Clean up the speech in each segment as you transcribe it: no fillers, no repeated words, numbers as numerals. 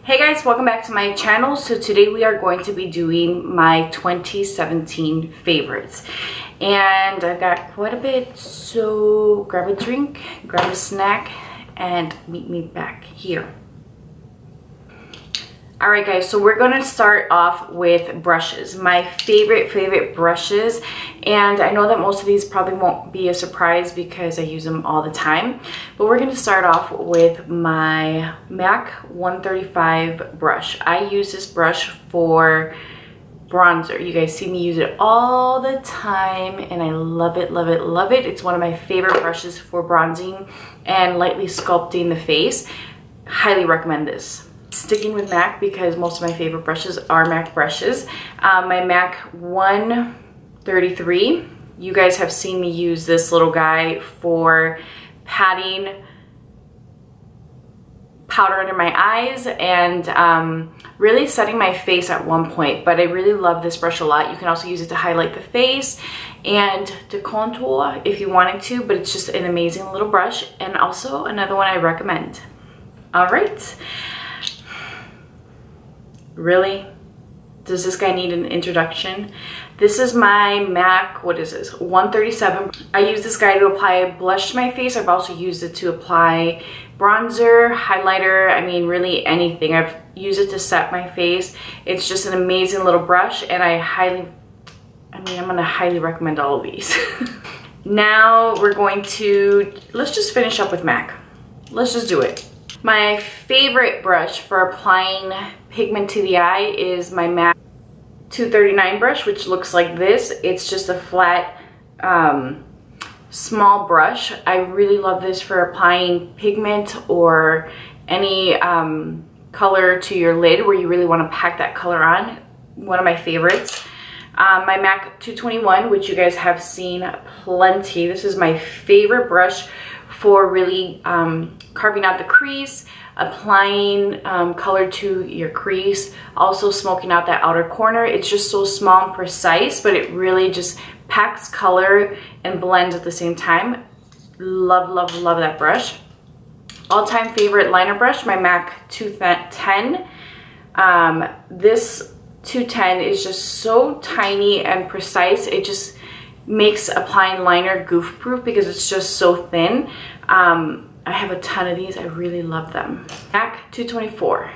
Hey guys, welcome back to my channel. So today we are going to be doing my 2017 favorites. And I got quite a bit, so grab a drink, grab a snack, and meet me back here. Alright guys, so we're going to start off with brushes. My favorite brushes, and I know that most of these probably won't be a surprise because I use them all the time, but we're going to start off with my MAC 135 brush. I use this brush for bronzer. You guys see me use it all the time and I love it, love it, love it. It's one of my favorite brushes for bronzing and lightly sculpting the face. Highly recommend this. Sticking with MAC because most of my favorite brushes are MAC brushes. My MAC 133. You guys have seen me use this little guy for patting powder under my eyes and really setting my face at one point, but I really love this brush a lot. You can also use it to highlight the face and to contour if you wanted to, but it's just an amazing little brush and also another one I recommend. All right. Really? Does this guy need an introduction? This is my MAC, what is this? 137. I use this guy to apply blush to my face. I've also used it to apply bronzer, highlighter, I mean really anything. I've used it to set my face. It's just an amazing little brush and I'm gonna highly recommend all of these. Now we're going to, let's just finish up with MAC. Let's just do it. My favorite brush for applying pigment to the eye is my MAC 239 brush, which looks like this. It's just a flat, small brush. I really love this for applying pigment or any color to your lid where you really want to pack that color on. One of my favorites. My MAC 221, which you guys have seen plenty. This is my favorite brush for really carving out the crease, applying color to your crease, also smoking out that outer corner. It's just so small and precise, but it really just packs color and blends at the same time. Love, love, love that brush. All-time favorite liner brush, my MAC 210. This 210 is just so tiny and precise. It just makes applying liner goof proof because it's just so thin. I have a ton of these. I really love them. MAC 224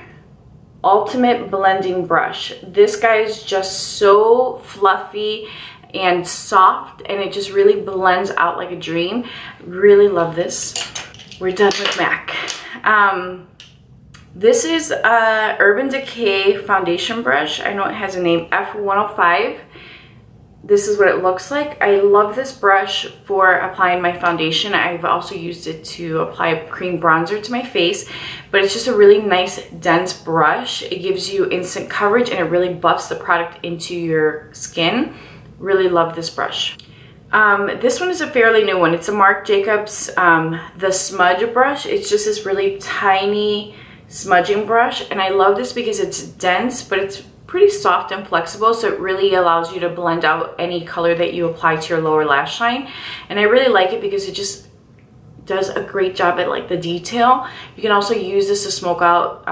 Ultimate Blending Brush. This guy is just so fluffy and soft and it just really blends out like a dream. Really love this. We're done with MAC. This is a Urban Decay foundation brush. I know it has a name, F105. This is what it looks like. I love this brush for applying my foundation. I've also used it to apply a cream bronzer to my face, but it's just a really nice dense brush. It gives you instant coverage and it really buffs the product into your skin. Really love this brush. This one is a fairly new one. It's a Marc Jacobs the Smudge brush. It's just this really tiny smudging brush and I love this because it's dense, but it's pretty soft and flexible, so it really allows you to blend out any color that you apply to your lower lash line. And I really like it because it just does a great job at like the detail. You can also use this to smoke out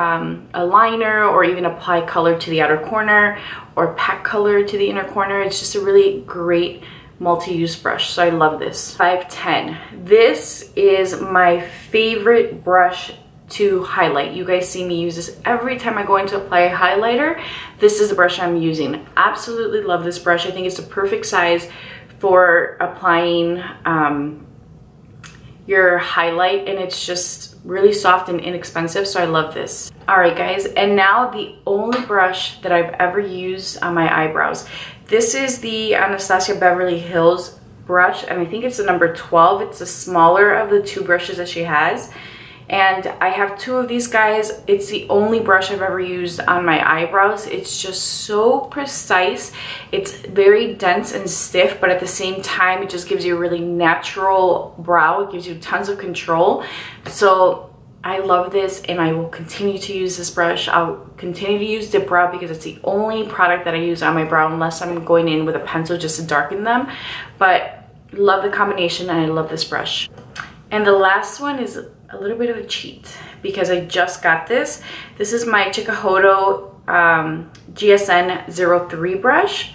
a liner or even apply color to the outer corner or pack color to the inner corner. It's just a really great multi-use brush, so I love this. 510. This is my favorite brush to highlight. You guys see me use this every time I go in to apply a highlighter. This is the brush I'm using. Absolutely love this brush. I think it's the perfect size for applying your highlight and it's just really soft and inexpensive, so I love this. Alright guys, and now the only brush that I've ever used on my eyebrows. This is the Anastasia Beverly Hills brush and I think it's the number 12. It's the smaller of the two brushes that she has. And I have two of these guys. It's the only brush I've ever used on my eyebrows. It's just so precise. It's very dense and stiff, but at the same time, it just gives you a really natural brow. It gives you tons of control. So I love this and I will continue to use this brush. I'll continue to use Dip Brow because it's the only product that I use on my brow unless I'm going in with a pencil just to darken them. But love the combination and I love this brush. And the last one is a little bit of a cheat because I just got this. This is my Chikuhodo GSN 03 brush.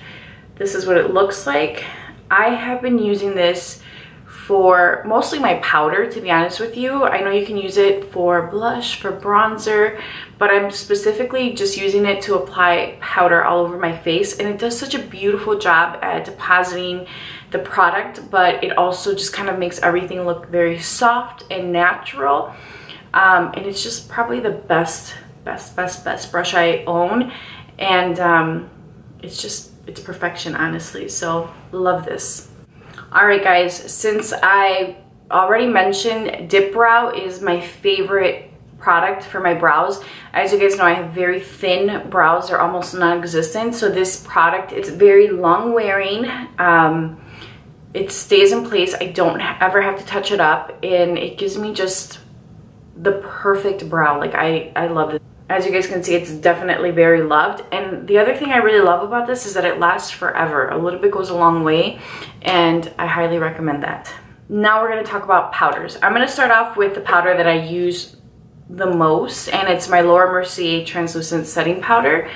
This is what it looks like. I have been using this for mostly my powder, to be honest with you. I know you can use it for blush, for bronzer, but I'm specifically just using it to apply powder all over my face, and it does such a beautiful job at depositing the product, but it also just kind of makes everything look very soft and natural. And it's just probably the best brush I own, and it's perfection, honestly. So love this. All right, guys, since I already mentioned Dip Brow is my favorite product for my brows. As you guys know, I have very thin brows. They're almost non-existent. So this product, it's very long wearing. It stays in place. I don't ever have to touch it up, and it gives me just the perfect brow. Like, I love it. As you guys can see, it's definitely very loved. And the other thing I really love about this is that it lasts forever. A little bit goes a long way, and I highly recommend that. Now we're going to talk about powders. I'm going to start off with the powder that I use the most, and it's my Laura Mercier Translucent Setting Powder.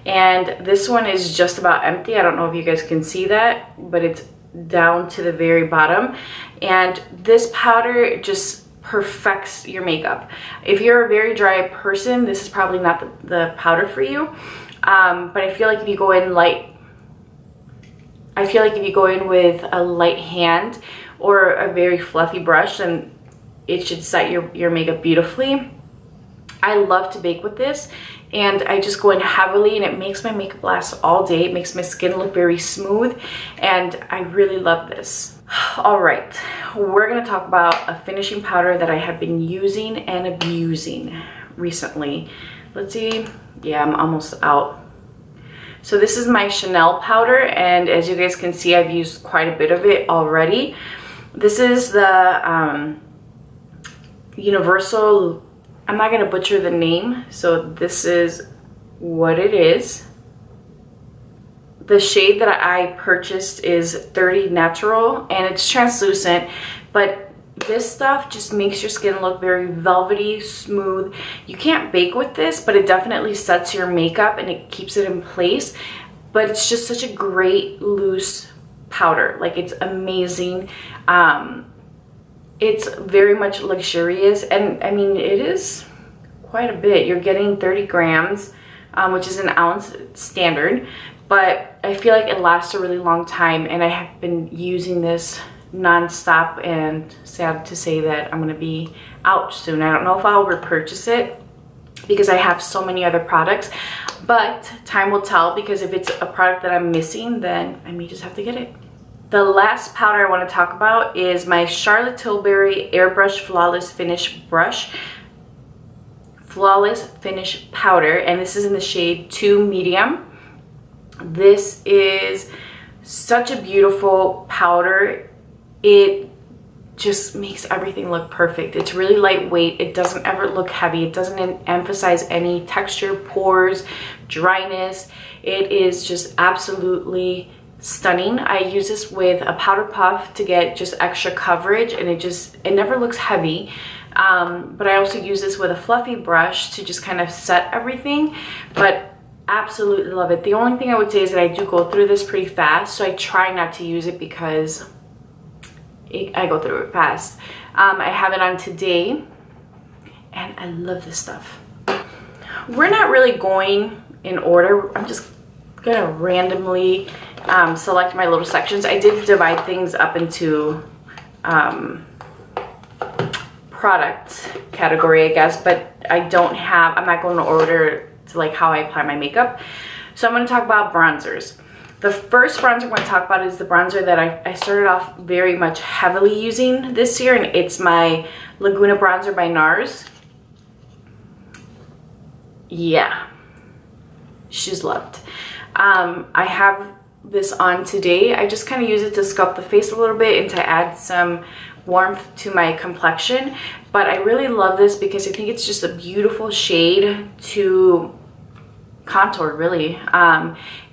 And this one is just about empty. I don't know if you guys can see that, but it's down to the very bottom. And this powder just perfects your makeup. If you're a very dry person, this is probably not the powder for you. But I feel like if you go in light, with a light hand or a very fluffy brush, then it should set your makeup beautifully. I love to bake with this, and I just go in heavily, and it makes my makeup last all day. It makes my skin look very smooth, and I really love this. All right, we're gonna talk about a finishing powder that I have been using and abusing recently. Let's see, yeah, I'm almost out. So this is my Chanel powder, and as you guys can see, I've used quite a bit of it already. This is the Universal, I'm not gonna butcher the name, so this is what it is. The shade that I purchased is 30 Natural, and it's translucent, but this stuff just makes your skin look very velvety, smooth. You can't bake with this, but it definitely sets your makeup and it keeps it in place. But it's just such a great loose powder. Like, it's amazing. It's very much luxurious, and I mean, it is quite a bit. You're getting 30 grams, which is an ounce standard. But I feel like it lasts a really long time, and I have been using this non-stop, and sad to say that I'm gonna be out soon. I don't know if I'll repurchase it because I have so many other products, but time will tell, because if it's a product that I'm missing, then I may just have to get it. The last powder I want to talk about is my Charlotte Tilbury Airbrush Flawless Finish Powder, and this is in the shade 2 Medium. This is such a beautiful powder. It just makes everything look perfect. It's really lightweight. It doesn't ever look heavy. It doesn't emphasize any texture, pores, dryness. It is just absolutely stunning. I use this with a powder puff to get just extra coverage, and it never looks heavy. But I also use this with a fluffy brush to just kind of set everything. But absolutely love it. The only thing I would say is that I do go through this pretty fast, so I try not to use it because I go through it fast. I have it on today, and I love this stuff. We're not really going in order. I'm just gonna randomly select my little sections. I did divide things up into product category, I guess, but I'm not going to order to like how I apply my makeup. So I'm going to talk about bronzers. The first bronzer I'm going to talk about is the bronzer that I started off very much heavily using this year, and it's my Laguna bronzer by NARS. Yeah, she's loved. I have this on today. I just kind of use it to sculpt the face a little bit and to add some warmth to my complexion, but I really love this because I think it's just a beautiful shade to contour, really.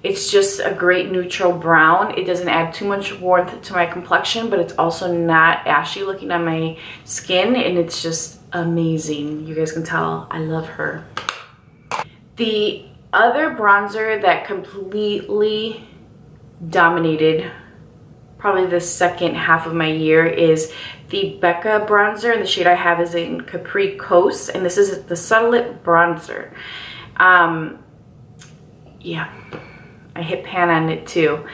It's just a great neutral brown. It doesn't add too much warmth to my complexion, but it's also not ashy looking on my skin, and it's just amazing. You guys can tell I love her. The other bronzer that completely dominated probably the second half of my year is the Becca bronzer, and the shade I have is in Capri Coast, and this is the Subtle Lip bronzer. Yeah, I hit pan on it too.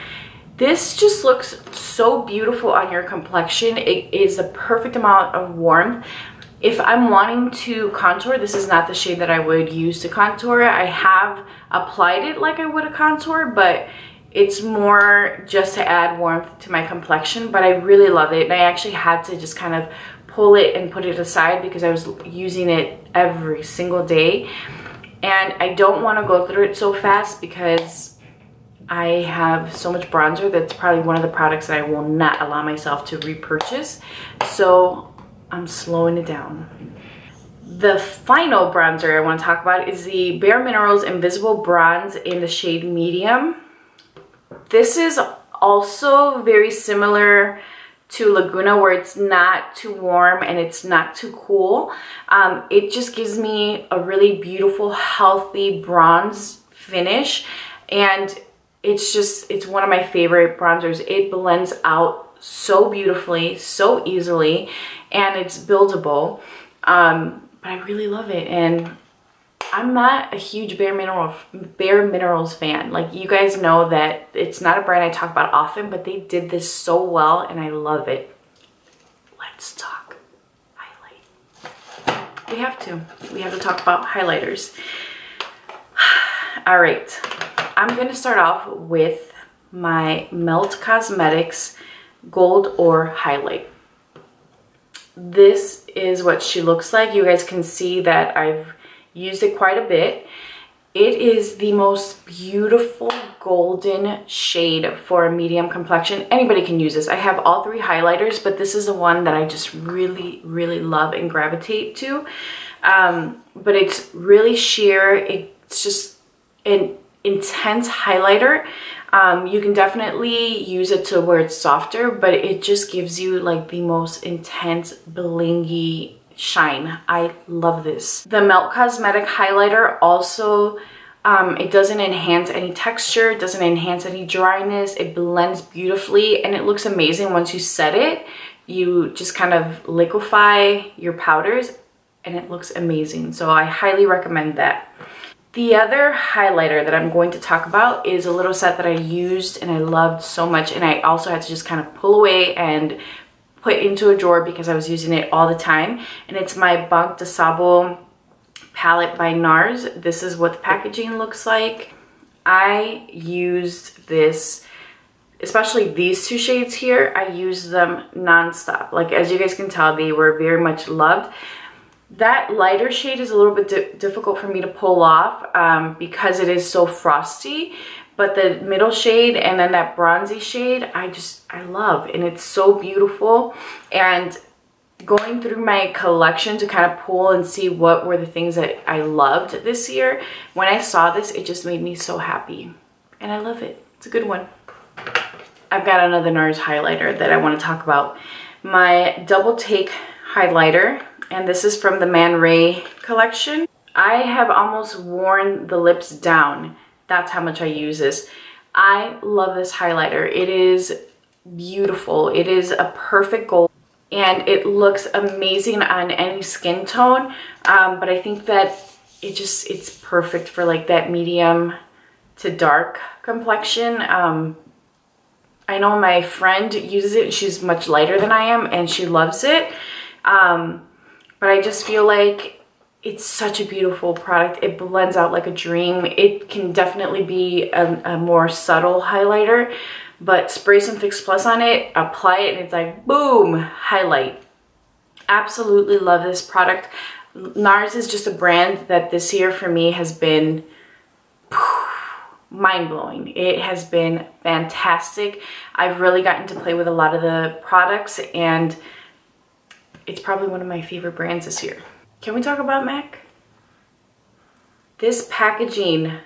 This just looks so beautiful on your complexion. It is the perfect amount of warmth. If I'm wanting to contour, this is not the shade that I would use to contour. I have applied it like I would a contour, but it's more just to add warmth to my complexion, but I really love it. And I actually had to just kind of pull it and put it aside because I was using it every single day. And I don't want to go through it so fast because I have so much bronzer that's probably one of the products that I will not allow myself to repurchase. So I'm slowing it down. The final bronzer I want to talk about is the Bare Minerals Invisible Bronze in the shade Medium. This is also very similar to Laguna, where it's not too warm and it's not too cool. It just gives me a really beautiful, healthy bronze finish, and it's one of my favorite bronzers. It blends out so beautifully, so easily, and it's buildable. But I really love it, and I'm not a huge Bare Minerals fan. Like, you guys know that it's not a brand I talk about often, but they did this so well and I love it. Let's talk highlight. We have to talk about highlighters. All right, I'm gonna start off with my Melt Cosmetics Gold Ore Highlight. This is what she looks like. You guys can see that I've used it quite a bit. It is the most beautiful golden shade for a medium complexion. Anybody can use this. I have all three highlighters, but this is the one that I just really, really love and gravitate to. But it's really sheer. It's just an intense highlighter. You can definitely use it to where it's softer, but it just gives you like the most intense blingy shine. I love this. The Melt Cosmetic highlighter also, it doesn't enhance any texture, it doesn't enhance any dryness, it blends beautifully, and it looks amazing once you set it. You just kind of liquefy your powders and it looks amazing. So I highly recommend that. The other highlighter that I'm going to talk about is a little set that I used and I loved so much, and I also had to just kind of pull away and put into a drawer because I was using it all the time. And it's my Banque de Sable palette by NARS. This is what the packaging looks like. I used this, especially these two shades here, I used them non-stop. Like, as you guys can tell, they were very much loved. That lighter shade is a little bit difficult for me to pull off because it is so frosty. But the middle shade and then that bronzy shade, I love, and it's so beautiful. And going through my collection to kind of pull and see what were the things that I loved this year, when I saw this, it just made me so happy. And I love it. It's a good one. I've got another NARS highlighter that I want to talk about. My Double Take highlighter, and this is from the Man Ray collection. I have almost worn the lips down. That's how much I use this. I love this highlighter. It is beautiful. It is a perfect gold, and it looks amazing on any skin tone. But I think that it's perfect for like that medium to dark complexion. I know my friend uses it. She's much lighter than I am, and she loves it. But I just feel like it's such a beautiful product. It blends out like a dream. It can definitely be a more subtle highlighter, but spray some Fix Plus on it, apply it, and it's like, boom, highlight. Absolutely love this product. NARS is just a brand that this year for me has been mind-blowing. It has been fantastic. I've really gotten to play with a lot of the products, and it's probably one of my favorite brands this year. Can we talk about MAC? This packaging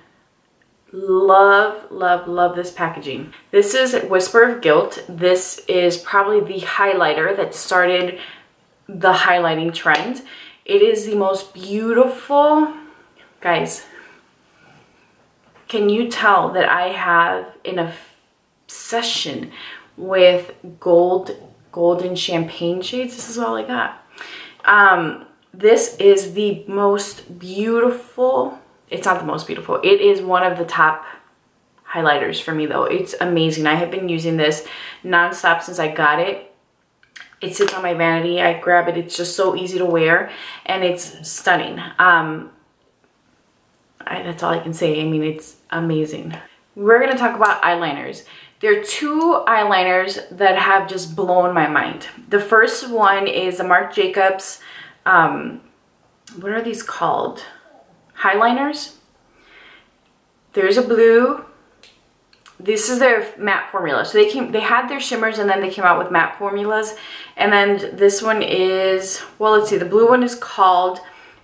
love, love, love this packaging. This is Whisper of Guilt. This is probably the highlighter that started the highlighting trend. It is the most beautiful, guys, can you tell that I have an obsession with golden champagne shades? This is all I got. This is the most beautiful, it's not the most beautiful, it is one of the top highlighters for me though. It's amazing. I have been using this nonstop since I got it. It sits on my vanity. I grab it. It's just so easy to wear and it's stunning. That's all I can say. I mean, it's amazing. We're going to talk about eyeliners. There are two eyeliners that have just blown my mind. The first one is the Marc Jacobs, what are these called? Highliners. There's a blue. This is their matte formula. So they had their shimmers and then they came out with matte formulas. And then this one is, well, let's see, the blue one is called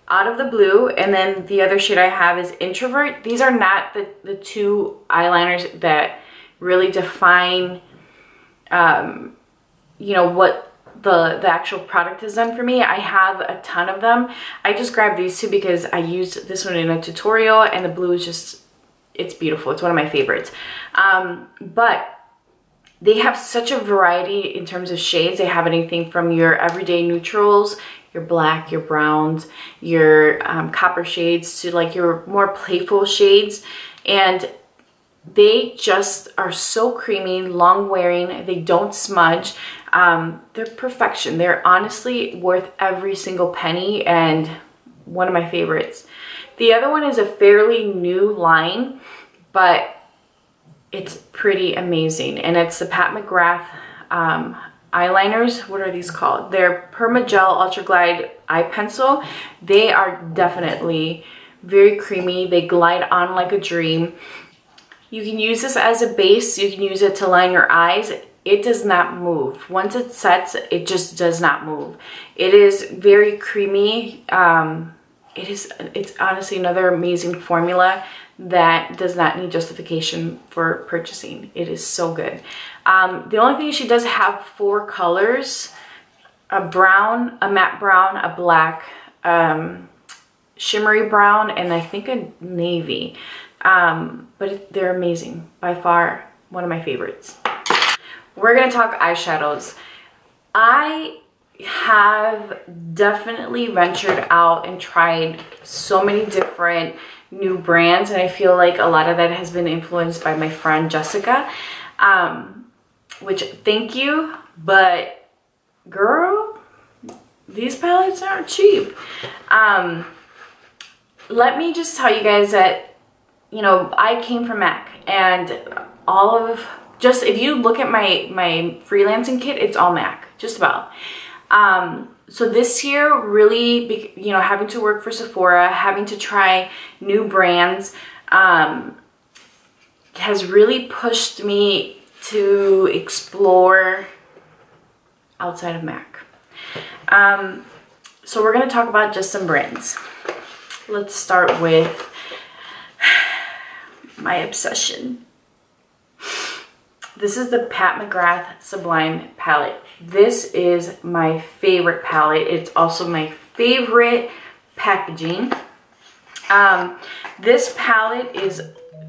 Out of the Blue, and then the other shade I have is Introvert. These are not the two eyeliners that really define, you know, what the actual product has done for me. I have a ton of them. I just grabbed these two because I used this one in a tutorial, and the blue is just, it's beautiful. It's one of my favorites. But they have such a variety in terms of shades. They have anything from your everyday neutrals, your black, your browns, your copper shades, to like your more playful shades. And they just are so creamy, long wearing. They don't smudge. They're perfection. They're honestly worth every single penny and one of my favorites. The other one is a fairly new line, but it's pretty amazing. And it's the Pat McGrath eyeliners. What are these called? They're Permagel Ultra Glide Eye Pencil. They are definitely very creamy. They glide on like a dream. You can use this as a base. You can use it to line your eyes. It does not move. Once it sets, it just does not move. It is very creamy. It's honestly another amazing formula that does not need justification for purchasing. It is so good. The only thing, she does have 4 colors: a brown, a matte brown, a black, shimmery brown, and I think a navy. But they're amazing. By far, one of my favorites. We're gonna talk eyeshadows. I have definitely ventured out and tried so many different new brands, and I feel like a lot of that has been influenced by my friend Jessica, which thank you, but girl, these palettes aren't cheap. Let me just tell you guys that, you know, I came from MAC, and all of, just if you look at my freelancing kit, it's all MAC, just about. So this year, really, you know, having to work for Sephora, having to try new brands, has really pushed me to explore outside of MAC. So we're going to talk about just some brands. Let's start with my obsession. This is the Pat McGrath Sublime palette. This is my favorite palette. It's also my favorite packaging. This palette is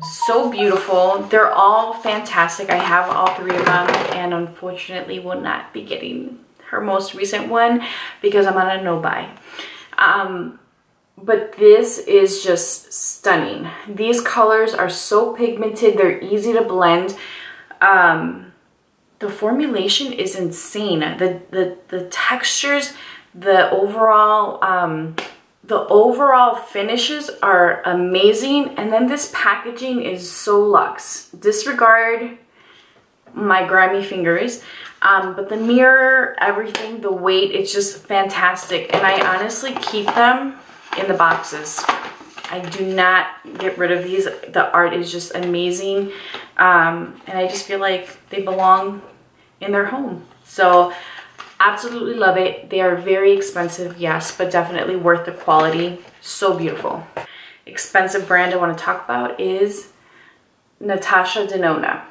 so beautiful. They're all fantastic. I have all 3 of them, and unfortunately will not be getting her most recent one because I'm on a no-buy. But this is just stunning. These colors are so pigmented. They're easy to blend. The formulation is insane. The textures, the overall finishes are amazing. And then this packaging is so luxe. Disregard my grimy fingers. But the mirror, everything, the weight, it's just fantastic. And I honestly keep them in the boxes. I do not get rid of these. The art is just amazing. And I just feel like they belong in their home. So absolutely love it. They are very expensive, yes, but definitely worth the quality. So beautiful. Expensive brand I want to talk about is Natasha Denona.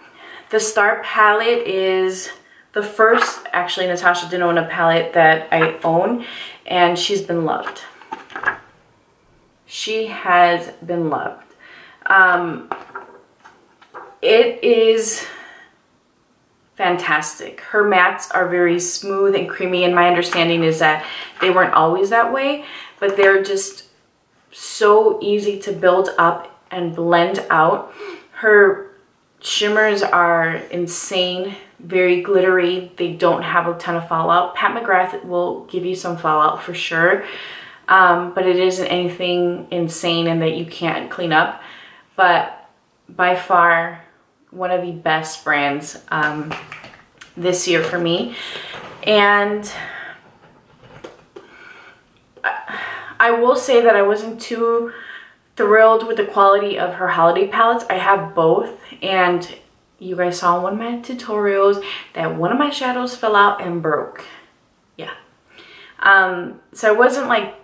The Star palette is the first, actually, Natasha Denona palette that I own, and she's been loved. She has been loved. It is fantastic. Her mattes are very smooth and creamy, and my understanding is that they weren't always that way, but they're just so easy to build up and blend out. Her shimmers are insane, very glittery. They don't have a ton of fallout. Pat McGrath will give you some fallout for sure, but it isn't anything insane and that you can't clean up. But by far, one of the best brands this year for me. And I will say that I wasn't too thrilled with the quality of her holiday palettes. I have both, and you guys saw in one of my tutorials that one of my shadows fell out and broke. Yeah. So it wasn't like,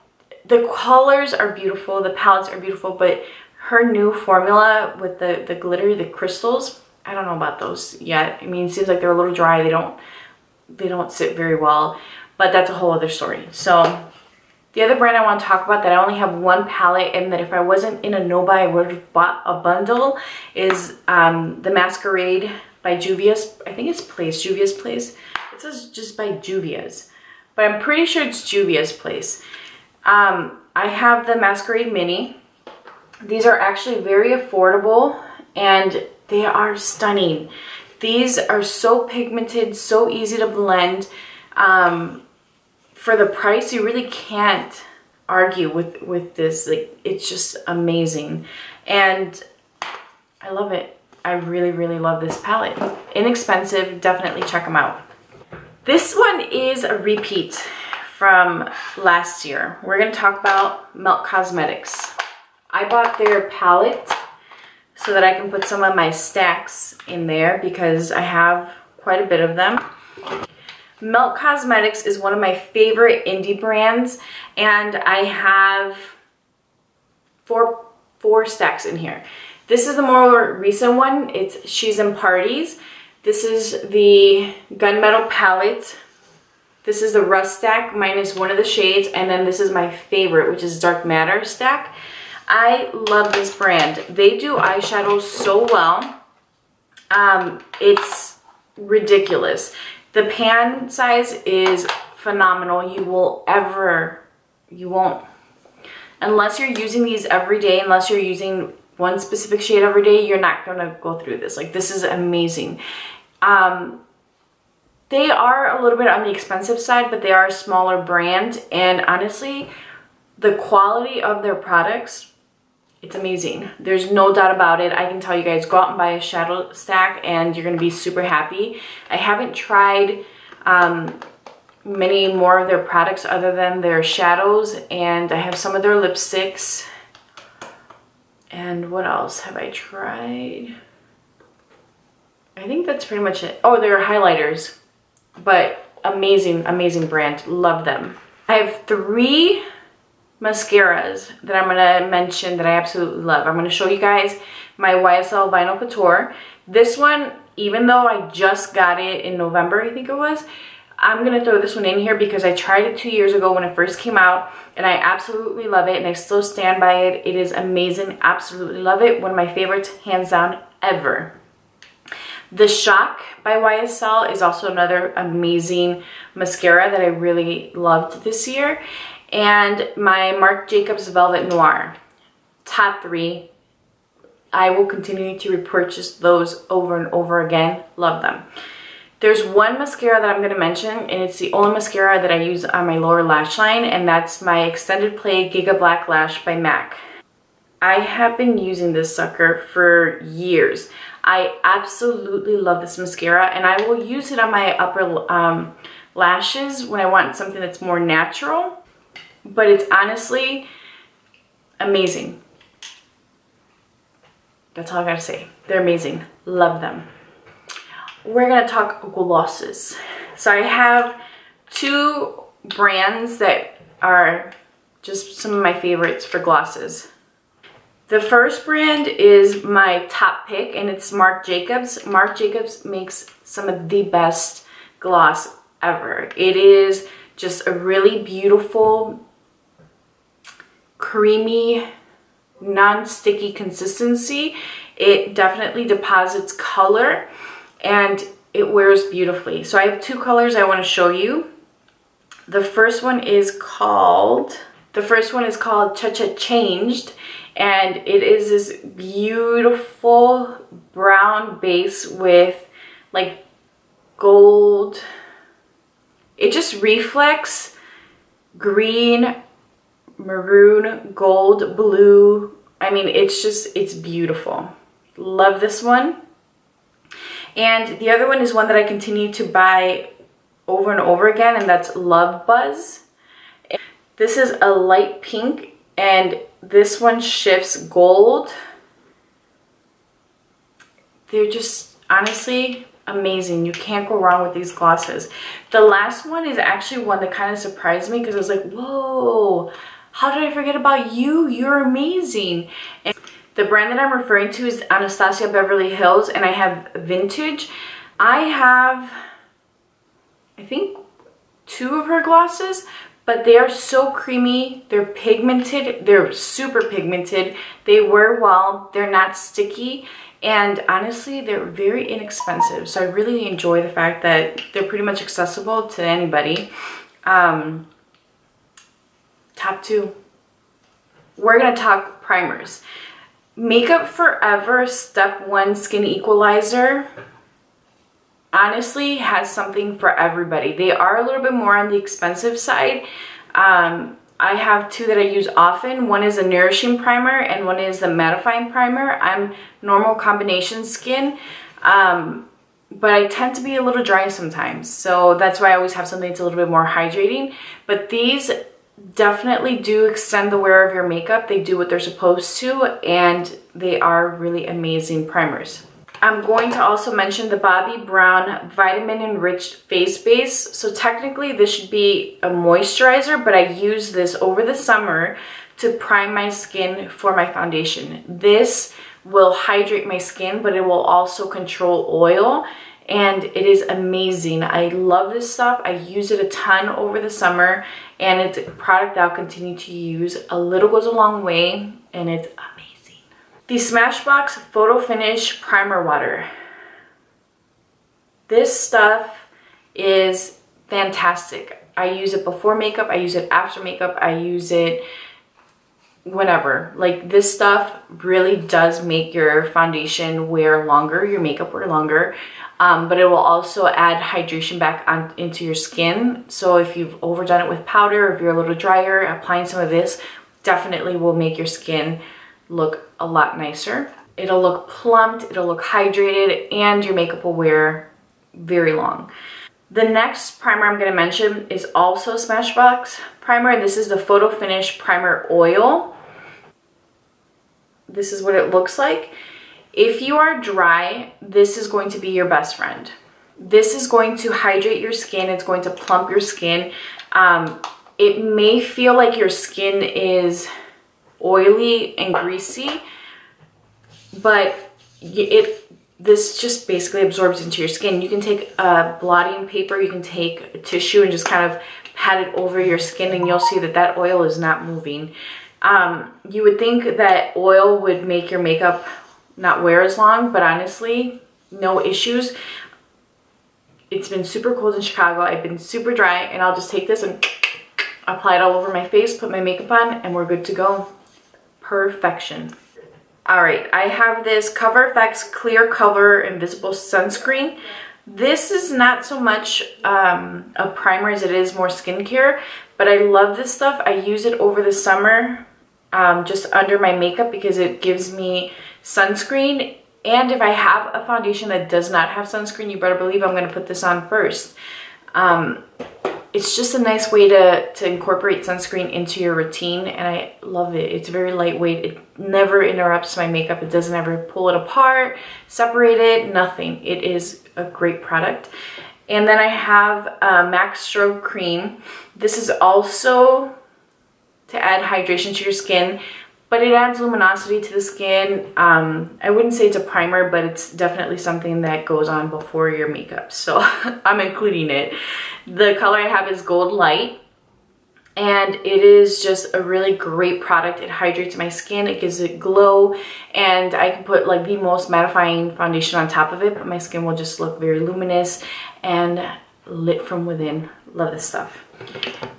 the colors are beautiful, the palettes are beautiful, but her new formula with the glitter, the crystals, I don't know about those yet. I mean, it seems like they're a little dry. They don't sit very well, but that's a whole other story. So the other brand I want to talk about that I only have one palette, and that if I wasn't in a no-buy I would have bought a bundle, is the Masquerade by Juvia's. I think it's Place, Juvia's Place. It says just by Juvia's, but I'm pretty sure it's Juvia's Place. I have the Masquerade Mini. These are actually very affordable and they are stunning. These are so pigmented, so easy to blend. For the price, you really can't argue with this. Like, it's just amazing. And I love it. I really, really love this palette. Inexpensive, definitely check them out. This one is a repeat from last year. We're gonna talk about Melt Cosmetics. I bought their palette so that I can put some of my stacks in there because I have quite a bit of them. Melt Cosmetics is one of my favorite indie brands, and I have four stacks in here. This is the more recent one. It's She's in Parties. This is the Gunmetal palette. This is the Rust stack minus one of the shades, and then this is my favorite, which is Dark Matter stack. I love this brand. They do eyeshadows so well. It's ridiculous. The pan size is phenomenal. You won't, unless you're using these every day, unless you're using one specific shade every day, you're not gonna go through this. Like, this is amazing. They are a little bit on the expensive side, but they are a smaller brand, and honestly, the quality of their products, it's amazing. There's no doubt about it. I can tell you guys, go out and buy a shadow stack and you're gonna be super happy. I haven't tried many more of their products other than their shadows, and I have some of their lipsticks. And what else have I tried? I think that's pretty much it. Oh, they're highlighters, but amazing, amazing brand. Love them. I have 3 mascaras that I'm gonna mention that I absolutely love. I'm gonna show you guys my YSL Vinyl Couture. This one, even though I just got it in November, I think it was, I'm gonna throw this one in here because I tried it 2 years ago when it first came out, and I absolutely love it, and I still stand by it. It is amazing, absolutely love it. One of my favorites, hands down, ever. The Shock by YSL is also another amazing mascara that I really loved this year. And my Marc Jacobs Velvet Noir. Top 3. I will continue to repurchase those over and over again. Love them. There's one mascara that I'm going to mention, and it's the only mascara that I use on my lower lash line, and that's my Extended Play Giga Black Lash by MAC. I have been using this sucker for years. I absolutely love this mascara, and I will use it on my upper lashes when I want something that's more natural. But it's honestly amazing. That's all I gotta say. They're amazing. Love them. We're gonna talk glosses. So I have 2 brands that are just some of my favorites for glosses. The first brand is my top pick, and it's Marc Jacobs. Marc Jacobs makes some of the best gloss ever. It is just a really beautiful, creamy, non-sticky consistency. It definitely deposits color and it wears beautifully. So I have two colors I want to show you. The first one is called Cha-Cha Changed, and it is this beautiful brown base with like gold. It just reflects green, maroon, gold, blue. I mean, it's beautiful. Love this one. And the other one is one that I continue to buy over and over again, and that's Love Buzz. This is a light pink, and this one shifts gold. They're just honestly amazing. You can't go wrong with these glosses. The last one is actually one that kind of surprised me because I was like, whoa, how did I forget about you? You're amazing. And the brand that I'm referring to is Anastasia Beverly Hills, and I have Vintage. I have, I think, 2 of her glosses, but they are so creamy. They're pigmented. They're super pigmented. They wear well. They're not sticky. And honestly, they're very inexpensive. So I really enjoy the fact that they're pretty much accessible to anybody. Top 2. We're going to talk primers. Makeup Forever Step 1 Skin Equalizer honestly has something for everybody. They are a little bit more on the expensive side. I have 2 that I use often. One is a nourishing primer and one is the mattifying primer. I'm normal combination skin, but I tend to be a little dry sometimes. So that's why I always have something that's a little bit more hydrating. But these definitely do extend the wear of your makeup. They do what they're supposed to, and they are really amazing primers. I'm going to also mention the Bobbi Brown Vitamin Enriched Face Base. So technically this should be a moisturizer, but I use this over the summer to prime my skin for my foundation. This will hydrate my skin, but it will also control oil, and it is amazing. I love this stuff. I use it a ton over the summer, and it's a product that I'll continue to use. A little goes a long way, and it's amazing. The Smashbox Photo Finish Primer Water. This stuff is fantastic. I use it before makeup, I use it after makeup, I use it whenever. Like, this stuff really does make your foundation wear longer, your makeup wear longer, but it will also add hydration back into your skin. So if you've overdone it with powder, if you're a little drier, applying some of this definitely will make your skin look a lot nicer. It'll look plumped, it'll look hydrated, and your makeup will wear very long. The next primer I'm going to mention is also Smashbox primer, and this is the Photo Finish Primer Oil. This is what it looks like. If you are dry, this is going to be your best friend. This is going to hydrate your skin, it's going to plump your skin. It may feel like your skin is oily and greasy, but this just basically absorbs into your skin. You can take a blotting paper, you can take a tissue and just kind of pat it over your skin, and you'll see that that oil is not moving. You would think that oil would make your makeup not wear as long, but honestly, no issues. It's been super cold in Chicago, I've been super dry, and I'll just take this and apply it all over my face, put my makeup on, and we're good to go. Perfection. All right, I have this Cover FX Clear Cover Invisible Sunscreen. This is not so much a primer as it is more skincare, but I love this stuff. I use it over the summer just under my makeup because it gives me sunscreen. And if I have a foundation that does not have sunscreen, you better believe I'm gonna put this on first. It's just a nice way to incorporate sunscreen into your routine, and I love it. It's very lightweight. It never interrupts my makeup. It doesn't ever pull it apart, separate it, nothing. It is a great product. And then I have MAC Strobe Cream. This is also to add hydration to your skin, but it adds luminosity to the skin. I wouldn't say it's a primer, but it's definitely something that goes on before your makeup, so I'm including it. The color I have is Gold Light, and it is just a really great product. It hydrates my skin, it gives it glow, and I can put like the most mattifying foundation on top of it, but my skin will just look very luminous and lit from within. Love this stuff.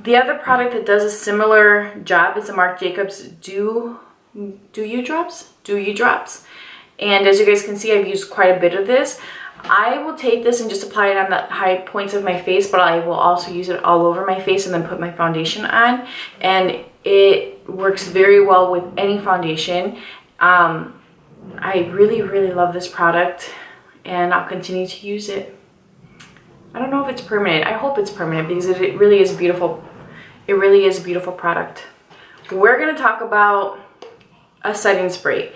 The other product that does a similar job is the Marc Jacobs Do You Drops. And as you guys can see, I've used quite a bit of this. I will take this and just apply it on the high points of my face, but I will also use it all over my face and then put my foundation on. And it works very well with any foundation. I really, really love this product, and I'll continue to use it. I don't know if it's permanent. I hope it's permanent because it really is beautiful. It really is a beautiful product. We're going to talk about a setting spray.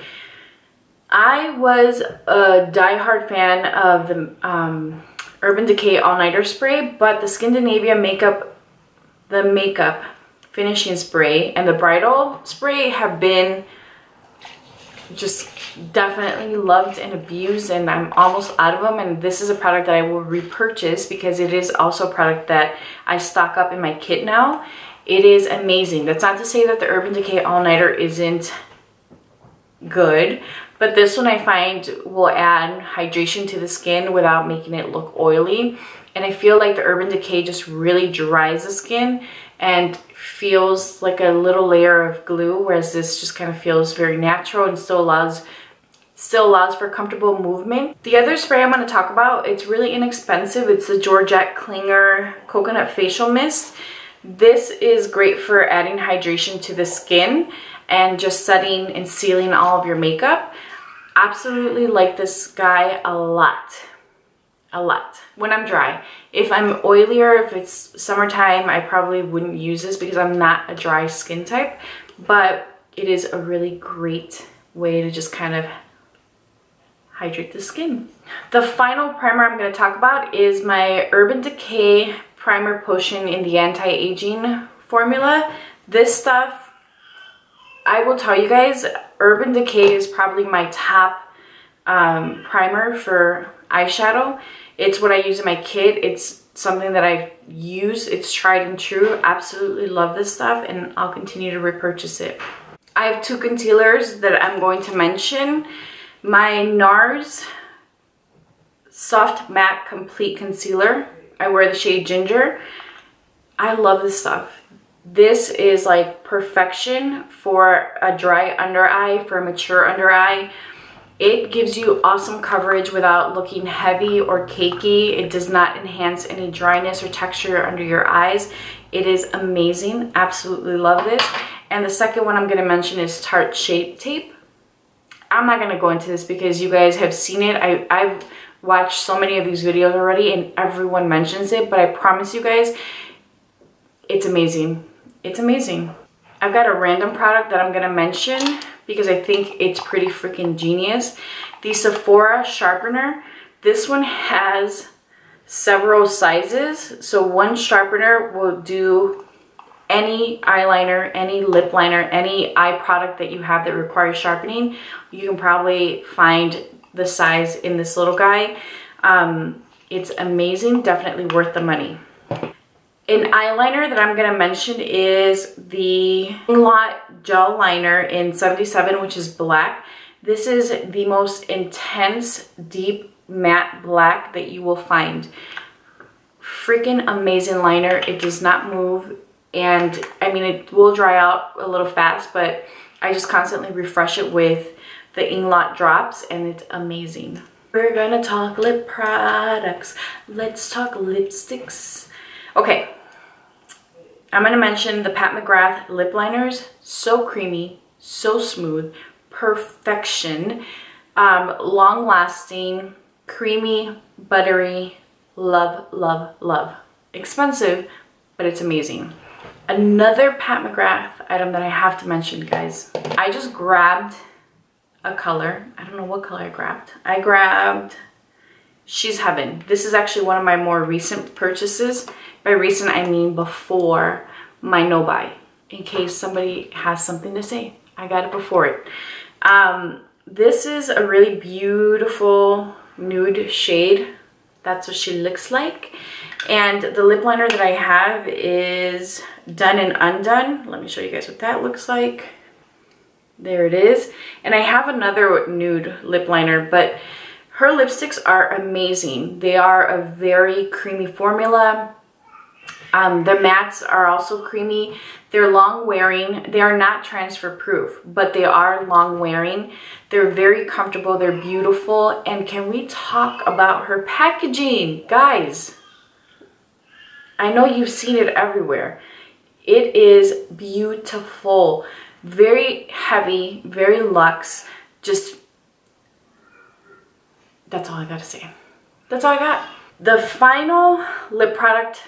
I was a die-hard fan of the Urban Decay All-Nighter Spray, but the Skindinavia makeup finishing spray and the bridal spray have been just definitely loved and abused, and I'm almost out of them, and this is a product that I will repurchase because it is also a product that I stock up in my kit now. It is amazing. That's not to say that the Urban Decay All-Nighter isn't good, but this one I find will add hydration to the skin without making it look oily, and I feel like the Urban Decay just really dries the skin and feels like a little layer of glue, whereas this just kind of feels very natural and still allows for comfortable movement. The other spray I'm going to talk about, it's really inexpensive. It's the Georgette Klinger Coconut Facial Mist. This is great for adding hydration to the skin and just setting and sealing all of your makeup. Absolutely like this guy a lot. When I'm dry. If I'm oilier, if it's summertime, I probably wouldn't use this because I'm not a dry skin type, but it is a really great way to just kind of hydrate the skin. The final primer I'm going to talk about is my Urban Decay Primer Potion in the Anti-Aging formula. This stuff, I will tell you guys, Urban Decay is probably my top primer for eyeshadow. It's what I use in my kit. It's something that I've used. It's tried and true. Absolutely love this stuff, and I'll continue to repurchase it. I have two concealers that I'm going to mention. My NARS Soft Matte Complete Concealer. I wear the shade Ginger. I love this stuff. This is like perfection for a dry under eye, for a mature under eye. It gives you awesome coverage without looking heavy or cakey. It does not enhance any dryness or texture under your eyes. It is amazing. Absolutely love this. And the second one I'm going to mention is Tarte Shape Tape. I'm not going to go into this because you guys have seen it. I've watched so many of these videos already and everyone mentions it, but I promise you guys, it's amazing. It's amazing. I've got a random product that I'm going to mention because I think it's pretty freaking genius. The Sephora Sharpener. This one has several sizes. So one sharpener will do any eyeliner, any lip liner, any eye product that you have that requires sharpening. You can probably find the size in this little guy. It's amazing, definitely worth the money. An eyeliner that I'm going to mention is the Inglot Gel Liner in 77, which is black. This is the most intense, deep, matte black that you will find. Freaking amazing liner. It does not move, and I mean, it will dry out a little fast, but I just constantly refresh it with the Inglot drops, and it's amazing. We're gonna talk lip products. Let's talk lipsticks. Okay, I'm gonna mention the Pat McGrath lip liners. So creamy, so smooth, perfection, long lasting, creamy, buttery, love, love, love. Expensive, but it's amazing. Another Pat McGrath item that I have to mention, guys. I just grabbed a color. I don't know what color I grabbed. I grabbed She's Heaven. This is actually one of my more recent purchases. By recent, I mean before my no buy, in case somebody has something to say. I got it before it. This is a really beautiful nude shade. That's what she looks like. And the lip liner that I have is Done and Undone. Let me show you guys what that looks like. There it is. And I have another nude lip liner, but her lipsticks are amazing. They are a very creamy formula. The mattes are also creamy. They're long wearing. They are not transfer proof, but they are long wearing. They're very comfortable. They're beautiful. And can we talk about her packaging? Guys, I know you've seen it everywhere. It is beautiful. Very heavy, very luxe. Just, that's all I gotta say. That's all I got. The final lip product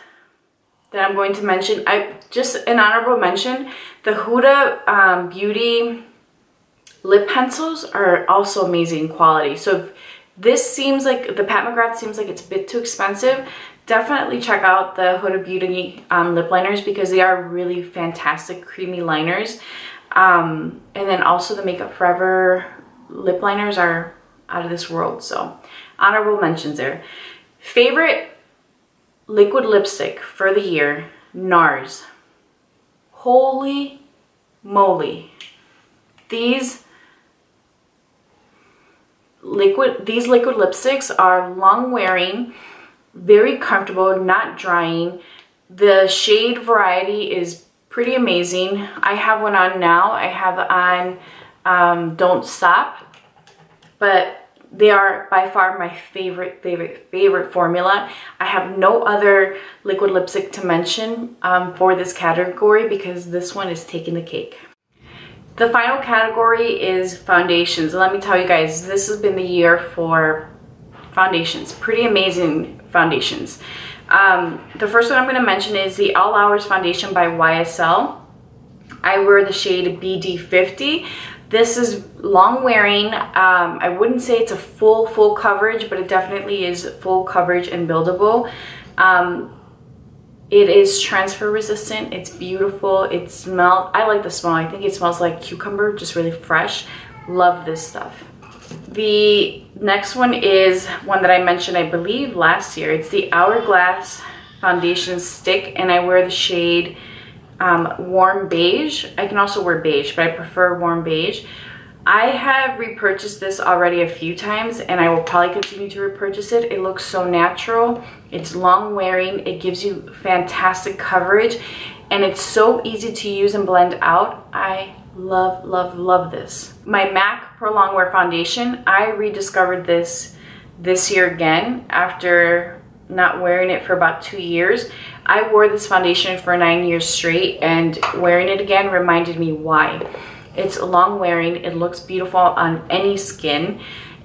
that I'm going to mention, just an honorable mention, the Huda Beauty lip pencils are also amazing quality. So if this seems like, the Pat McGrath seems like it's a bit too expensive, definitely check out the Huda Beauty lip liners because they are really fantastic, creamy liners. And then also the Makeup Forever lip liners are out of this world. So honorable mentions there. Favorite liquid lipstick for the year, NARS. Holy moly. These liquid lipsticks are long wearing, very comfortable, not drying. The shade variety is pretty amazing. I have one on now. I have on Don't Stop, but they are by far my favorite formula. I have no other liquid lipstick to mention for this category because this one is taking the cake. The final category is foundations. Let me tell you guys, this has been the year for foundations. Pretty amazing foundations. The first one I'm going to mention is the All Hours Foundation by YSL. I wear the shade BD50. This is long wearing. I wouldn't say it's a full coverage, but it definitely is full coverage and buildable. It is transfer resistant. It's beautiful. It smells, I like the smell. I think it smells like cucumber, just really fresh. Love this stuff. The next one is one that I mentioned, I believe, last year. It's the Hourglass Foundation Stick, and I wear the shade Warm Beige. I can also wear beige, but I prefer Warm Beige. I have repurchased this already a few times, and I will probably continue to repurchase it. It looks so natural. It's long wearing. It gives you fantastic coverage, and it's so easy to use and blend out. I love this. My MAC Pro Longwear Foundation, I rediscovered this year again after not wearing it for about 2 years. I wore this foundation for 9 years straight, and wearing it again reminded me why. It's long wearing, it looks beautiful on any skin,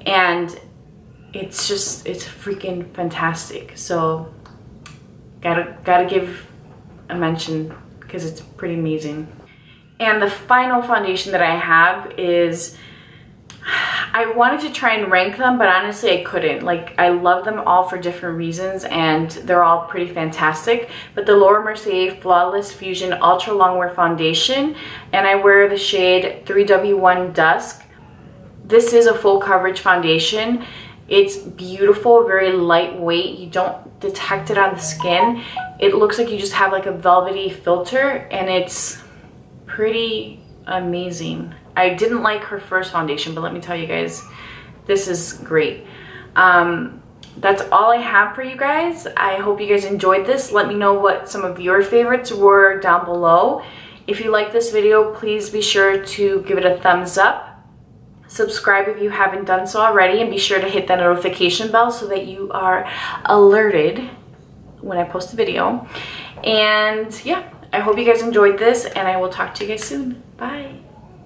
and it's freaking fantastic. So gotta give a mention because it's pretty amazing. And the final foundation that I have is, I wanted to try and rank them, but honestly I couldn't. Like, I love them all for different reasons, and they're all pretty fantastic. But the Laura Mercier Flawless Fusion Ultra Longwear Foundation, and I wear the shade 3W1 Dusk. This is a full coverage foundation. It's beautiful, very lightweight. You don't detect it on the skin. It looks like you just have like a velvety filter, and it's pretty amazing. I didn't like her first foundation, but let me tell you guys, this is great. That's all I have for you guys. I hope you guys enjoyed this. Let me know what some of your favorites were down below. If you like this video, please be sure to give it a thumbs up. Subscribe if you haven't done so already, and be sure to hit that notification bell so that you are alerted when I post a video. And yeah, I hope you guys enjoyed this, and I will talk to you guys soon. Bye.